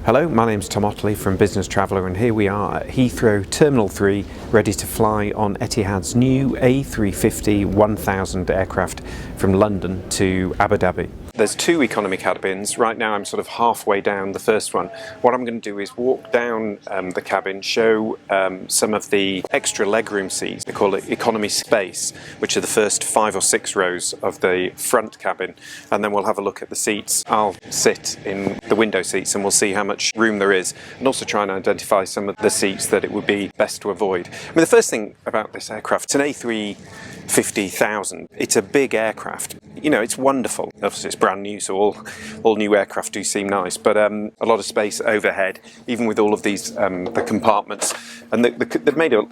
Hello, my name's Tom Otley from Business Traveller, and here we are at Heathrow Terminal 3, ready to fly on Etihad's new A350-1000 aircraft from London to Abu Dhabi. There's two economy cabins. Right now I'm sort of halfway down the first one. What I'm going to do is walk down the cabin, show some of the extra legroom seats. They call it economy space, which are the first 5 or 6 rows of the front cabin, and then we'll have a look at the seats. I'll sit in the window seats and we'll see how much room there is, and also try and identify some of the seats that it would be best to avoid. I mean, the first thing about this aircraft, it's an A350-1000. It's a big aircraft. You know, it's wonderful. Obviously it's brand new, so all new aircraft do seem nice, but a lot of space overhead, even with all of these the compartments. And they've made a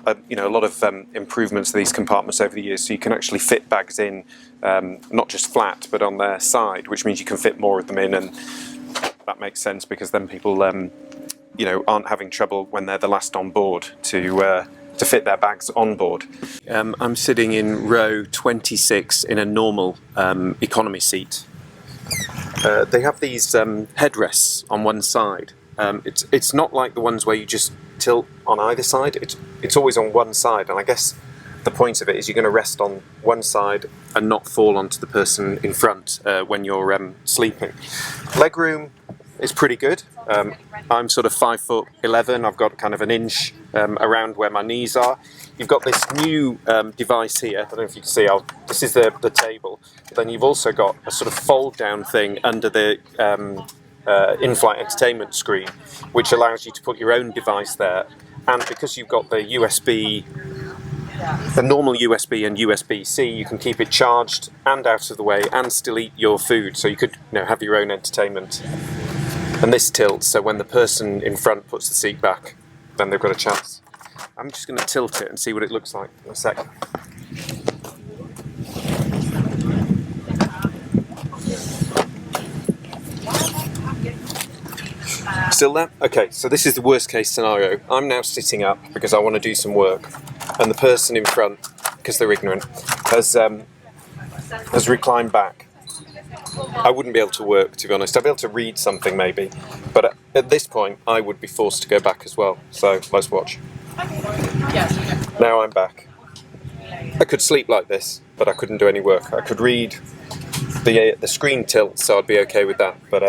lot of improvements to these compartments over the years, so you can actually fit bags in, not just flat, but on their side, which means you can fit more of them in, and that makes sense because then people aren't having trouble when they're the last on board to fit their bags on board. I'm sitting in row 26 in a normal economy seat. They have these headrests on one side. It's not like the ones where you just tilt on either side. It's always on one side, and I guess the point of it is you're going to rest on one side and not fall onto the person in front when you're sleeping. Legroom is pretty good. I'm sort of 5'11". I've got kind of an inch around where my knees are. You've got this new device here. I don't know if you can see. This is the table. But then you've also got a sort of fold-down thing under the in-flight entertainment screen, which allows you to put your own device there. And because you've got the normal USB and USB-C, you can keep it charged and out of the way and still eat your food. So you could have your own entertainment. And this tilts, so when the person in front puts the seat back, then they've got a chance. I'm just going to tilt it and see what it looks like in a sec. Still there? Okay, so this is the worst case scenario. I'm now sitting up because I want to do some work, and the person in front, because they're ignorant, has reclined back. I wouldn't be able to work, to be honest. I'd be able to read something maybe, but at this point I would be forced to go back as well. So let's watch. Now I'm back. I could sleep like this, but I couldn't do any work. I could read. The screen tilts, so I'd be okay with that, but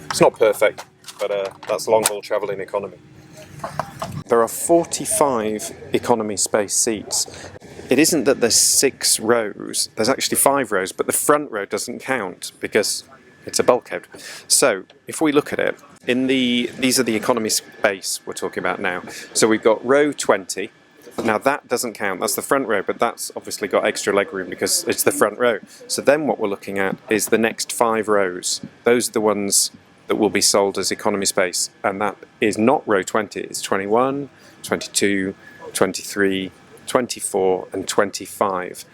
it's not perfect, but that's long haul travel in economy. There are 45 economy space seats. It isn't that there's 6 rows, there's actually 5 rows, but the front row doesn't count because it's a bulkhead. So if we look at it, these are the economy space we're talking about now. So we've got row 20. Now that doesn't count, that's the front row, but that's obviously got extra legroom because it's the front row. So then what we're looking at is the next 5 rows. Those are the ones that will be sold as economy space, and that is not row 20, it's 21, 22, 23, 24 and 25,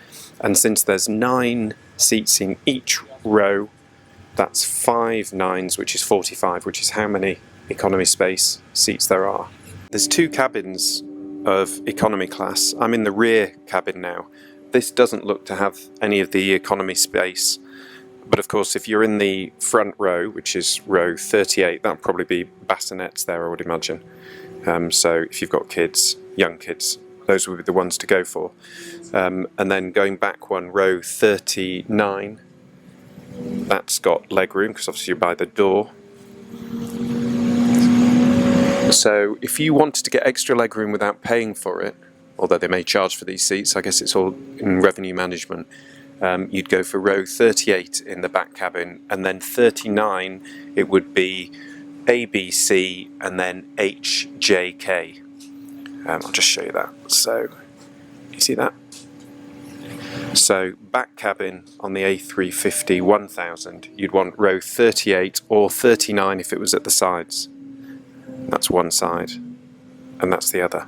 and since there's 9 seats in each row, that's 5 9s, which is 45, which is how many economy space seats there are. There's 2 cabins of economy class. I'm in the rear cabin now. This doesn't look to have any of the economy space, but of course if you're in the front row, which is row 38, that'll probably be bassinets there, I would imagine. So if you've got kids, young kids, those would be the ones to go for. And then going back one, row 39, that's got legroom because obviously you're by the door. So if you wanted to get extra legroom without paying for it, although they may charge for these seats, I guess it's all in revenue management, you'd go for row 38 in the back cabin, and then 39 it would be A, B, C, and then H, J, K. I'll just show you that. So, you see that? So, back cabin on the A350-1000, you'd want row 38 or 39 if it was at the sides. That's one side, and that's the other.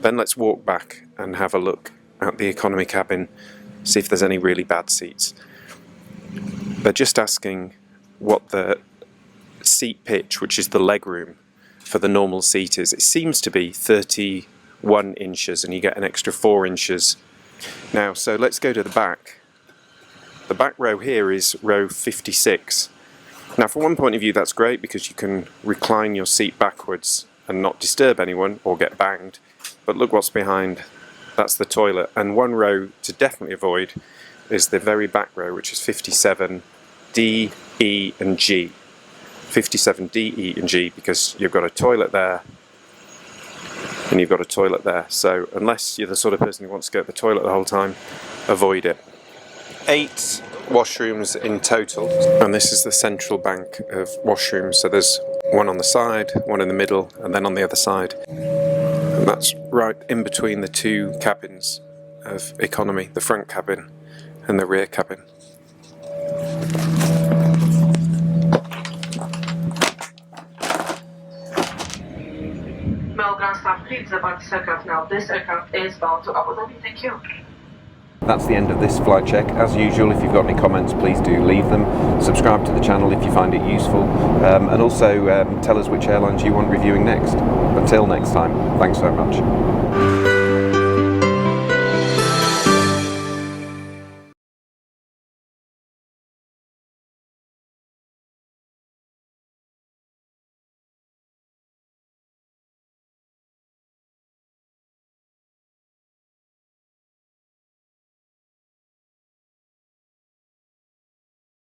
Then let's walk back and have a look at the economy cabin, see if there's any really bad seats. They're just asking what the seat pitch, which is the legroom, for the normal seat is. It seems to be 31 inches, and you get an extra 4 inches. Now, so let's go to the back. The back row here is row 56. Now, from one point of view, that's great because you can recline your seat backwards and not disturb anyone or get banged. But look what's behind. That's the toilet. And one row to definitely avoid is the very back row, which is 57 D, E and G. 57 D, E and G, because you've got a toilet there and you've got a toilet there. So unless you're the sort of person who wants to go to the toilet the whole time, avoid it. 8 washrooms in total, and this is the central bank of washrooms. So there's one on the side, one in the middle, and then on the other side. And that's right in between the two cabins of economy, the front cabin and the rear cabin. Please about this aircraft now. This aircraft is bound to Abu Dhabi. Thank you. That's the end of this flight check. As usual, if you've got any comments, please do leave them. Subscribe to the channel if you find it useful, and also tell us which airlines you want reviewing next. Until next time, thanks so much.